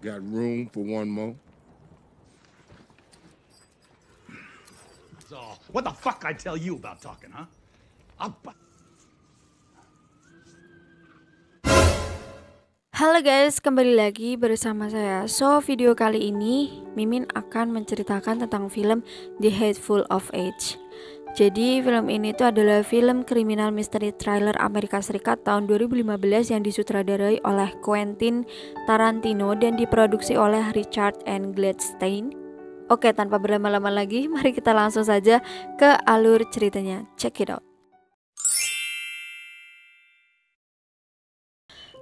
Got room for one more? So, what the fuck I tell you about talking, huh? Halo guys, kembali lagi bersama saya. Video kali ini Mimin akan menceritakan tentang film The Hateful of Eight. Jadi film ini tuh adalah film kriminal misteri thriller Amerika Serikat tahun 2015 yang disutradarai oleh Quentin Tarantino dan diproduksi oleh Richard N. Gladstein. Oke, tanpa berlama-lama lagi, mari kita langsung saja ke alur ceritanya. Check it out.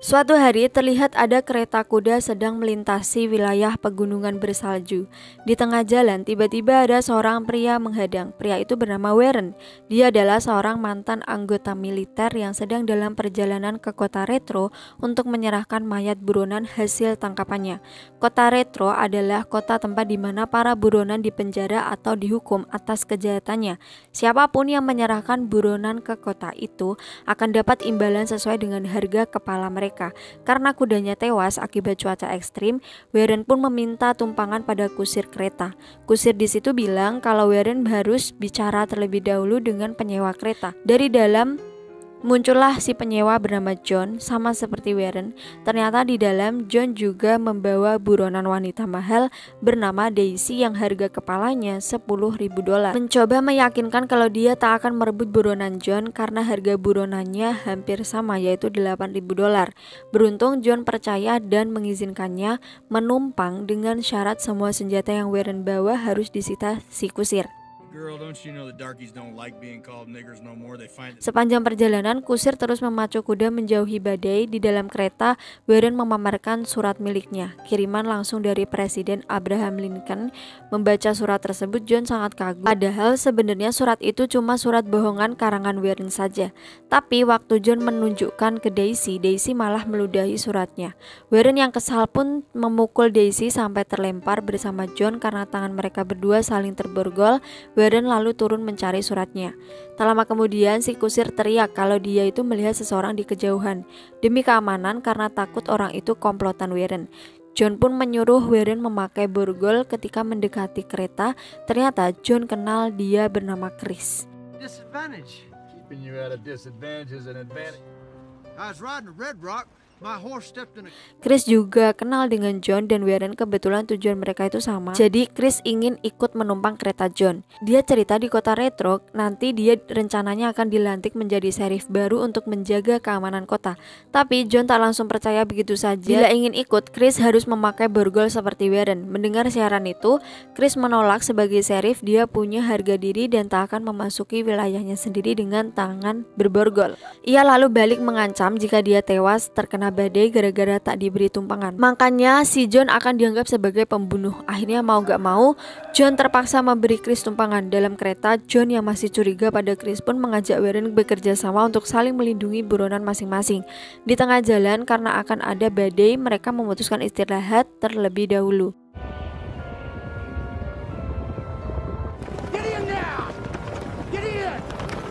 Suatu hari terlihat ada kereta kuda sedang melintasi wilayah pegunungan bersalju. Di tengah jalan tiba-tiba ada seorang pria menghadang. Pria itu bernama Warren. Dia adalah seorang mantan anggota militer yang sedang dalam perjalanan ke kota Retro untuk menyerahkan mayat buronan hasil tangkapannya. Kota Retro adalah kota tempat di mana para buronan dipenjara atau dihukum atas kejahatannya. Siapapun yang menyerahkan buronan ke kota itu akan dapat imbalan sesuai dengan harga kepala mereka. Karena kudanya tewas akibat cuaca ekstrim, Warren pun meminta tumpangan pada kusir kereta. Kusir di situ bilang kalau Warren harus bicara terlebih dahulu dengan penyewa kereta. Dari dalam muncullah si penyewa bernama John, sama seperti Warren. Ternyata di dalam John juga membawa buronan wanita mahal bernama Daisy yang harga kepalanya $10.000. Mencoba meyakinkan kalau dia tak akan merebut buronan John karena harga buronannya hampir sama, yaitu $8.000. Beruntung John percaya dan mengizinkannya menumpang dengan syarat semua senjata yang Warren bawa harus disita si kusir. Sepanjang perjalanan, kusir terus memacu kuda menjauhi badai. Di dalam kereta, Warren memamerkan surat miliknya, kiriman langsung dari Presiden Abraham Lincoln. Membaca surat tersebut, John sangat kagum. Padahal sebenarnya surat itu cuma surat bohongan karangan Warren saja. Tapi waktu John menunjukkan ke Daisy, Daisy malah meludahi suratnya. Warren yang kesal pun memukul Daisy sampai terlempar bersama John karena tangan mereka berdua saling terborgol. Warren lalu turun mencari suratnya. Tak lama kemudian si kusir teriak kalau dia itu melihat seseorang di kejauhan. Demi keamanan karena takut orang itu komplotan Warren, John pun menyuruh Warren memakai borgol. Ketika mendekati kereta, ternyata John kenal dia bernama Chris. Disadvantage. Keeping you at a disadvantage is an advantage. I was riding to Red Rock. Chris juga kenal dengan John dan Warren, kebetulan tujuan mereka itu sama. Jadi Chris ingin ikut menumpang kereta John. Dia cerita di kota Retro nanti dia rencananya akan dilantik menjadi sheriff baru untuk menjaga keamanan kota. Tapi John tak langsung percaya begitu saja. Bila ingin ikut, Chris harus memakai borgol seperti Warren. Mendengar siaran itu, Chris menolak. Sebagai sheriff dia punya harga diri dan tak akan memasuki wilayahnya sendiri dengan tangan berborgol. Ia lalu balik mengancam jika dia tewas terkena badai gara-gara tak diberi tumpangan. Makanya si John akan dianggap sebagai pembunuh. Akhirnya mau gak mau, John terpaksa memberi Chris tumpangan. Dalam kereta, John yang masih curiga pada Chris pun mengajak Warren bekerja sama untuk saling melindungi buronan masing-masing. Di tengah jalan karena akan ada badai, mereka memutuskan istirahat terlebih dahulu.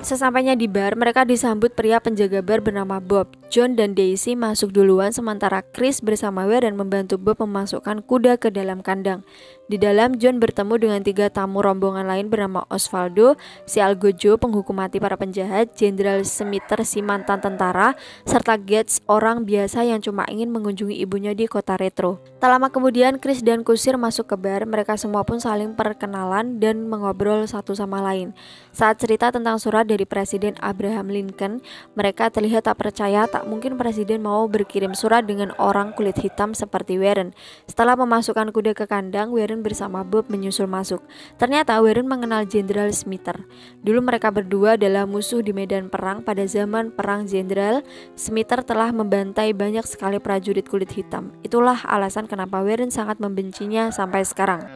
Sesampainya di bar, mereka disambut pria penjaga bar bernama Bob. John dan Daisy masuk duluan sementara Chris bersama Warren membantu Bob memasukkan kuda ke dalam kandang. Di dalam, John bertemu dengan 3 tamu rombongan lain bernama Osvaldo, si Algojo penghukum mati para penjahat, Jenderal Smithers si mantan tentara, serta Gates orang biasa yang cuma ingin mengunjungi ibunya di kota Retro. Tak lama kemudian Chris dan kusir masuk ke bar. Mereka semua pun saling perkenalan dan mengobrol satu sama lain. Saat cerita tentang surat dari Presiden Abraham Lincoln, mereka terlihat tak percaya. Tak mungkin presiden mau berkirim surat dengan orang kulit hitam seperti Warren. Setelah memasukkan kuda ke kandang, Warren bersama Bob menyusul masuk. Ternyata Warren mengenal Jenderal Smithers. Dulu mereka berdua adalah musuh di medan perang. Pada zaman perang Jenderal, Smithers telah membantai banyak sekali prajurit kulit hitam. Itulah alasan kenapa Warren sangat membencinya sampai sekarang.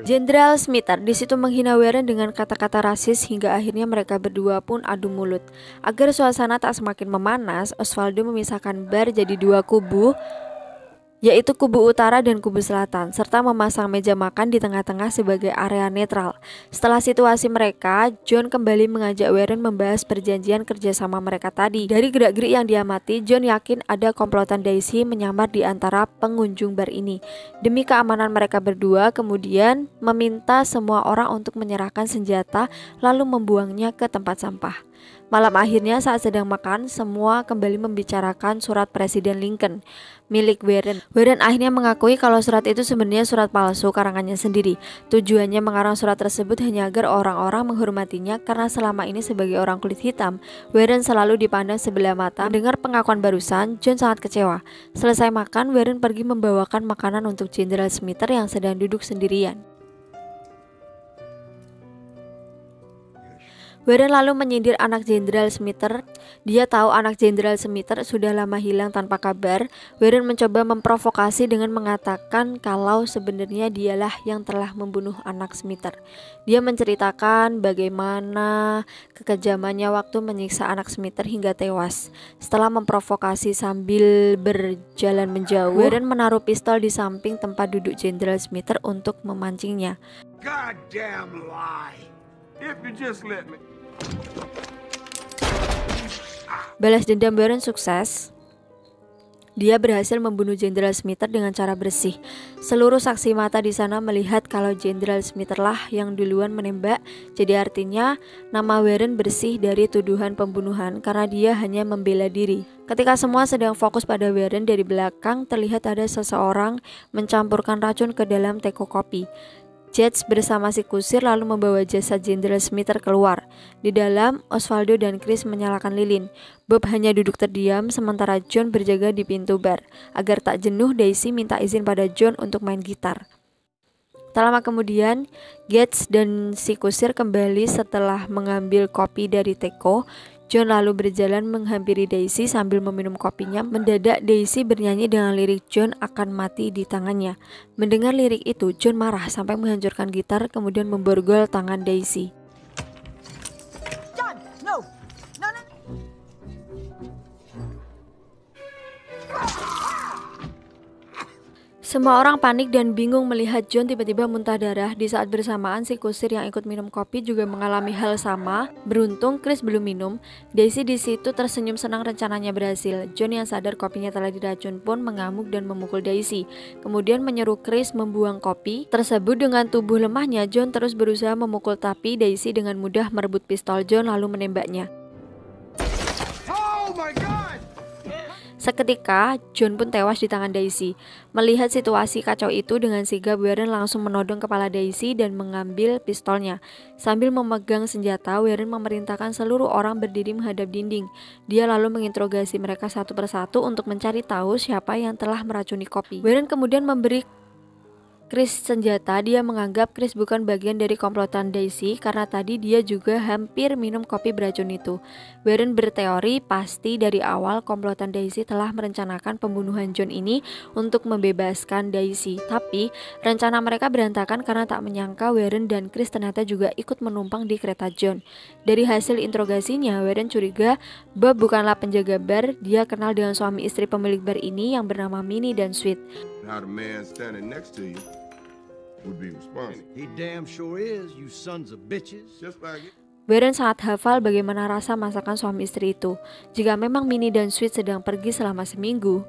Jenderal Smithers di situ menghina Warren dengan kata-kata rasis hingga akhirnya mereka berdua pun adu mulut. Agar suasana tak semakin memanas, Osvaldo memisahkan bar jadi 2 kubu. yaitu kubu utara dan kubu selatan, serta memasang meja makan di tengah-tengah sebagai area netral. Setelah situasi mereka, John kembali mengajak Warren membahas perjanjian kerjasama mereka tadi. Dari gerak-gerik yang diamati, John yakin ada komplotan Daisy menyamar di antara pengunjung bar ini. Demi keamanan mereka berdua, kemudian meminta semua orang untuk menyerahkan senjata lalu membuangnya ke tempat sampah. Malam akhirnya saat sedang makan, semua kembali membicarakan surat Presiden Lincoln milik Warren. Warren akhirnya mengakui kalau surat itu sebenarnya surat palsu karangannya sendiri. Tujuannya mengarang surat tersebut hanya agar orang-orang menghormatinya karena selama ini sebagai orang kulit hitam, Warren selalu dipandang sebelah mata. Mendengar pengakuan barusan, John sangat kecewa. Selesai makan, Warren pergi membawakan makanan untuk Jenderal Smith yang sedang duduk sendirian. Warren lalu menyindir anak Jenderal Smith. Dia tahu anak Jenderal Smith sudah lama hilang tanpa kabar. Warren mencoba memprovokasi dengan mengatakan kalau sebenarnya dialah yang telah membunuh anak Smith. Dia menceritakan bagaimana kekejamannya waktu menyiksa anak Smith hingga tewas. Setelah memprovokasi sambil berjalan menjauh, Warren menaruh pistol di samping tempat duduk Jenderal Smith untuk memancingnya. Goddamn lie. If you just let me. Balas dendam Warren sukses. Dia berhasil membunuh Jenderal Smith dengan cara bersih. Seluruh saksi mata di sana melihat kalau Jenderal Smith lah yang duluan menembak. Jadi artinya nama Warren bersih dari tuduhan pembunuhan karena dia hanya membela diri. Ketika semua sedang fokus pada Warren, dari belakang terlihat ada seseorang mencampurkan racun ke dalam teko kopi. Jets bersama si kusir lalu membawa jasad Jenderal Smith keluar. Di dalam, Osvaldo dan Chris menyalakan lilin. Bob hanya duduk terdiam sementara John berjaga di pintu bar. Agar tak jenuh, Daisy minta izin pada John untuk main gitar. Tak lama kemudian, Gates dan si kusir kembali setelah mengambil kopi dari teko. John lalu berjalan menghampiri Daisy sambil meminum kopinya. Mendadak Daisy bernyanyi dengan lirik John akan mati di tangannya. Mendengar lirik itu, John marah sampai menghancurkan gitar kemudian memborgol tangan Daisy. John, no. No, no. Semua orang panik dan bingung melihat John tiba-tiba muntah darah. Di saat bersamaan, si kusir yang ikut minum kopi juga mengalami hal sama. Beruntung Chris belum minum. Daisy di situ tersenyum senang rencananya berhasil. John yang sadar kopinya telah diracun pun mengamuk dan memukul Daisy. Kemudian menyeru Chris membuang kopi tersebut. Dengan tubuh lemahnya, John terus berusaha memukul, tapi Daisy dengan mudah merebut pistol John lalu menembaknya. Oh my God! Seketika, John pun tewas di tangan Daisy. Melihat situasi kacau itu, dengan sigap Warren langsung menodong kepala Daisy dan mengambil pistolnya. Sambil memegang senjata, Warren memerintahkan seluruh orang berdiri menghadap dinding. Dia lalu menginterogasi mereka satu persatu untuk mencari tahu siapa yang telah meracuni kopi. Warren kemudian memberi Chris senjata. Dia menganggap Chris bukan bagian dari komplotan Daisy karena tadi dia juga hampir minum kopi beracun itu. Warren berteori pasti dari awal komplotan Daisy telah merencanakan pembunuhan John ini untuk membebaskan Daisy. Tapi rencana mereka berantakan karena tak menyangka Warren dan Chris ternyata juga ikut menumpang di kereta John. Dari hasil interogasinya, Warren curiga Bob bukanlah penjaga bar. Dia kenal dengan suami istri pemilik bar ini yang bernama Minnie dan Sweet. How the man standing next to you would be responsible. He damn sure is, you sons of bitches. Just like it. Warren sangat hafal bagaimana rasa masakan suami istri itu. Jika memang Minnie dan Sweet sedang pergi selama seminggu,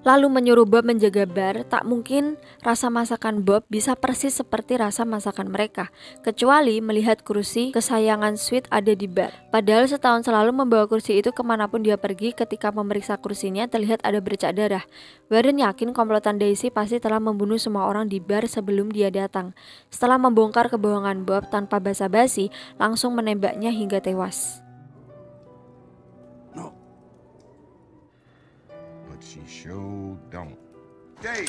lalu menyuruh Bob menjaga bar, tak mungkin rasa masakan Bob bisa persis seperti rasa masakan mereka, kecuali melihat kursi kesayangan Sweet ada di bar. Padahal setahun selalu membawa kursi itu kemanapun dia pergi. Ketika memeriksa kursinya, terlihat ada bercak darah. Warren yakin komplotan Daisy pasti telah membunuh semua orang di bar sebelum dia datang. Setelah membongkar kebohongan Bob tanpa basa-basi, langsung menembaknya hingga tewas. She sure don't. Dave!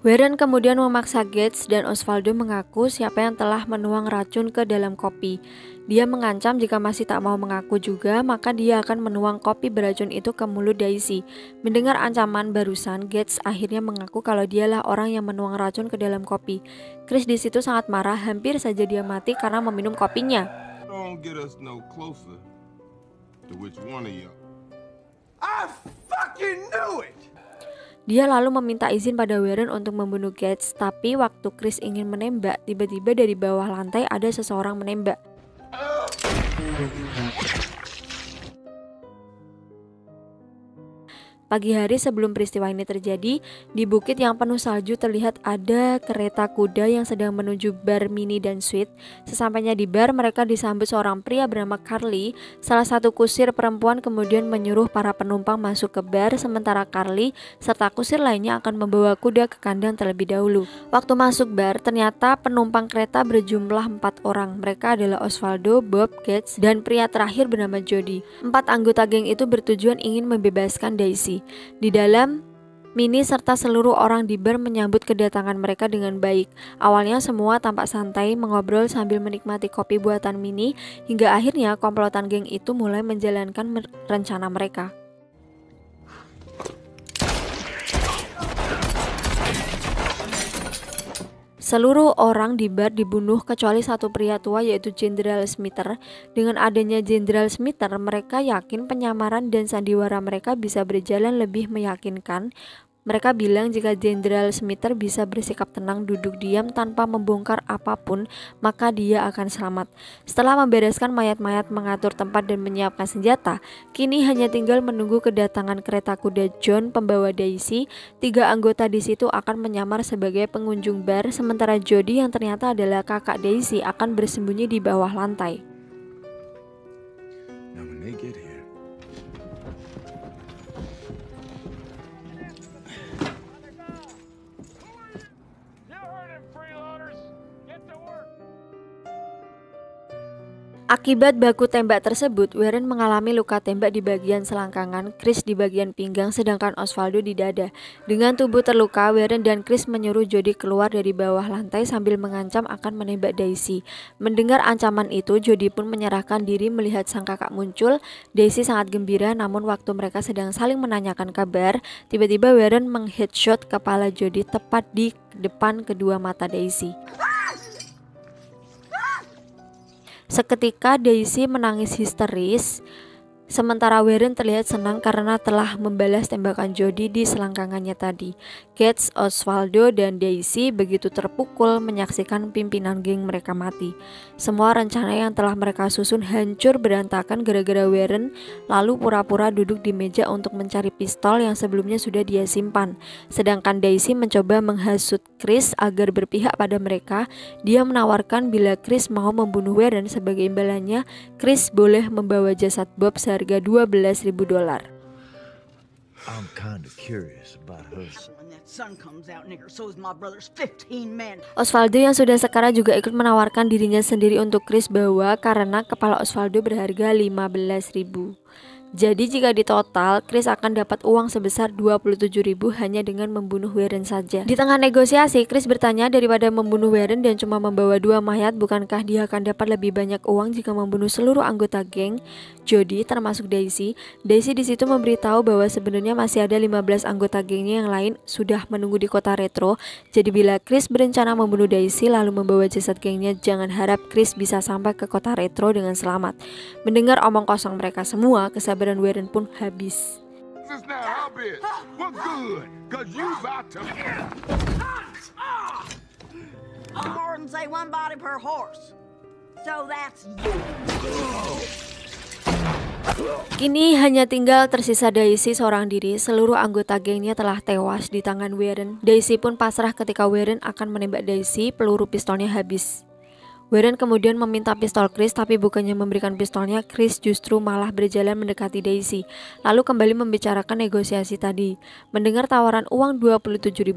Warren kemudian memaksa Gates dan Osvaldo mengaku siapa yang telah menuang racun ke dalam kopi. Dia mengancam jika masih tak mau mengaku juga, maka dia akan menuang kopi beracun itu ke mulut Daisy. Mendengar ancaman barusan, Gates akhirnya mengaku kalau dialah orang yang menuang racun ke dalam kopi. Chris di situ sangat marah, hampir saja dia mati karena meminum kopinya. Don't get us no closer To which one of y'all? I fucking knew it! Dia lalu meminta izin pada Warren untuk membunuh Gates, tapi waktu Chris ingin menembak, tiba-tiba dari bawah lantai ada seseorang menembak. Pagi hari sebelum peristiwa ini terjadi, di bukit yang penuh salju terlihat ada kereta kuda yang sedang menuju bar mini dan suite. Sesampainya di bar, mereka disambut seorang pria bernama Carly. Salah satu kusir perempuan kemudian menyuruh para penumpang masuk ke bar, sementara Carly serta kusir lainnya akan membawa kuda ke kandang terlebih dahulu. Waktu masuk bar, ternyata penumpang kereta berjumlah 4 orang. Mereka adalah Osvaldo, Bob, Gates, dan pria terakhir bernama Jody. 4 anggota geng itu bertujuan ingin membebaskan Daisy. Di dalam, Minnie serta seluruh orang di bar menyambut kedatangan mereka dengan baik. Awalnya semua tampak santai mengobrol sambil menikmati kopi buatan Minnie, hingga akhirnya komplotan geng itu mulai menjalankan rencana mereka. Seluruh orang di bar dibunuh kecuali satu pria tua yaitu Jenderal Smither. Dengan adanya Jenderal Smither, mereka yakin penyamaran dan sandiwara mereka bisa berjalan lebih meyakinkan. Mereka bilang jika Jenderal Smither bisa bersikap tenang duduk diam tanpa membongkar apapun, maka dia akan selamat. Setelah membereskan mayat-mayat, mengatur tempat dan menyiapkan senjata, kini hanya tinggal menunggu kedatangan kereta kuda John pembawa Daisy. 3 anggota di situ akan menyamar sebagai pengunjung bar, sementara Jody yang ternyata adalah kakak Daisy akan bersembunyi di bawah lantai. Now when they get here, Akibat baku tembak tersebut, Warren mengalami luka tembak di bagian selangkangan, Chris di bagian pinggang, sedangkan Osvaldo di dada. Dengan tubuh terluka, Warren dan Chris menyuruh Jody keluar dari bawah lantai sambil mengancam akan menembak Daisy. Mendengar ancaman itu, Jody pun menyerahkan diri melihat sang kakak muncul. Daisy sangat gembira, namun waktu mereka sedang saling menanyakan kabar, tiba-tiba Warren mengheadshot kepala Jody tepat di depan kedua mata Daisy. Seketika Daisy menangis histeris, sementara Warren terlihat senang karena telah membalas tembakan Jody di selangkangannya tadi. Gates, Osvaldo, dan Daisy begitu terpukul menyaksikan pimpinan geng mereka mati. Semua rencana yang telah mereka susun hancur berantakan gara-gara Warren lalu pura-pura duduk di meja untuk mencari pistol yang sebelumnya sudah dia simpan. Sedangkan Daisy mencoba menghasut Chris agar berpihak pada mereka. Dia menawarkan bila Chris mau membunuh Warren, sebagai imbalannya Chris boleh membawa jasad Bob seharga $12.000. I'm kinda curious about her. When that sun comes out, nigger, so is my brother's 15 men. Osvaldo yang sudah sekara juga ikut menawarkan dirinya sendiri untuk Chris bawa karena kepala Osvaldo berharga $15.000. Jadi jika ditotal, Chris akan dapat uang sebesar $27.000 hanya dengan membunuh Warren saja. Di tengah negosiasi, Chris bertanya, daripada membunuh Warren dan cuma membawa 2 mayat, bukankah dia akan dapat lebih banyak uang jika membunuh seluruh anggota geng Jody termasuk Daisy? Daisy di situ memberitahu bahwa sebenarnya masih ada 15 anggota gengnya yang lain sudah menunggu di kota Retro. Jadi bila Chris berencana membunuh Daisy lalu membawa jasad gengnya, jangan harap Chris bisa sampai ke kota Retro dengan selamat. Mendengar omong kosong mereka semua, kesabaran Warren pun habis. This now how big? What good? Cause you about to... More than say one body per horse. So that's you. Kini hanya tinggal tersisa Daisy seorang diri. Seluruh anggota gengnya telah tewas di tangan Warren. Daisy pun pasrah ketika Warren akan menembak Daisy, peluru pistolnya habis. Warren kemudian meminta pistol Chris, tapi bukannya memberikan pistolnya, Chris justru malah berjalan mendekati Daisy, lalu kembali membicarakan negosiasi tadi. Mendengar tawaran uang $27.000,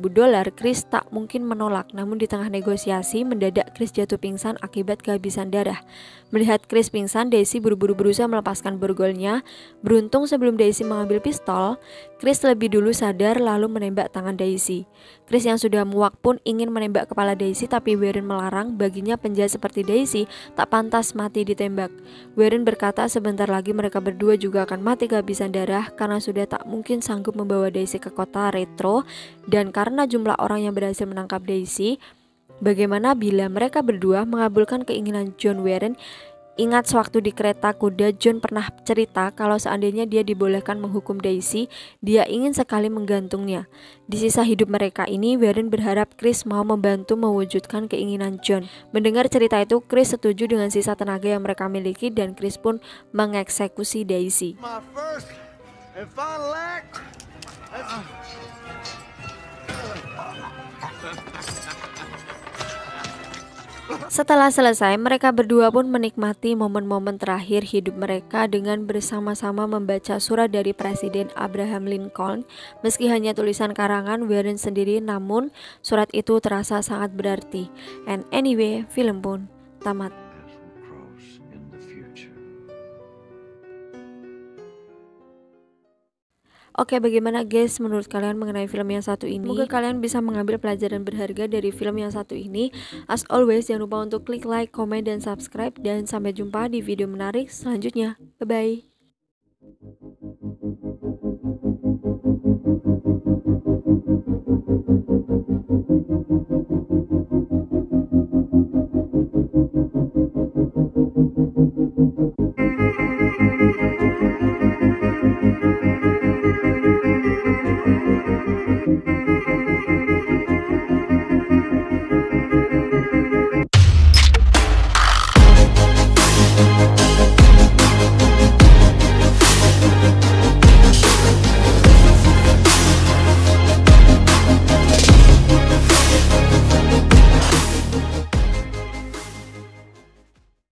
Chris tak mungkin menolak, namun di tengah negosiasi, mendadak Chris jatuh pingsan akibat kehabisan darah. Melihat Chris pingsan, Daisy buru-buru berusaha melepaskan borgolnya. Beruntung sebelum Daisy mengambil pistol, Chris lebih dulu sadar lalu menembak tangan Daisy. Chris yang sudah muak pun ingin menembak kepala Daisy, tapi Warren melarang. Baginya penjahat seperti Daisy tak pantas mati ditembak. Warren berkata sebentar lagi mereka berdua juga akan mati kehabisan darah karena sudah tak mungkin sanggup membawa Daisy ke kota Retro, dan karena jumlah orang yang berhasil menangkap Daisy. Bagaimana bila mereka berdua mengabulkan keinginan John Warren Ingat sewaktu di kereta kuda, John pernah cerita kalau seandainya dia dibolehkan menghukum Daisy, dia ingin sekali menggantungnya. Di sisa hidup mereka ini, Warren berharap Chris mau membantu mewujudkan keinginan John. Mendengar cerita itu, Chris setuju dengan sisa tenaga yang mereka miliki dan Chris pun mengeksekusi Daisy. My first and final act. Setelah selesai, mereka berdua pun menikmati momen-momen terakhir hidup mereka dengan bersama-sama membaca surat dari Presiden Abraham Lincoln. Meski hanya tulisan karangan Warren sendiri, namun surat itu terasa sangat berarti. And anyway, film pun tamat. Oke, bagaimana guys menurut kalian mengenai film yang satu ini? Semoga kalian bisa mengambil pelajaran berharga dari film yang satu ini. As always, jangan lupa untuk klik like, comment, dan subscribe. Dan sampai jumpa di video menarik selanjutnya. Bye-bye.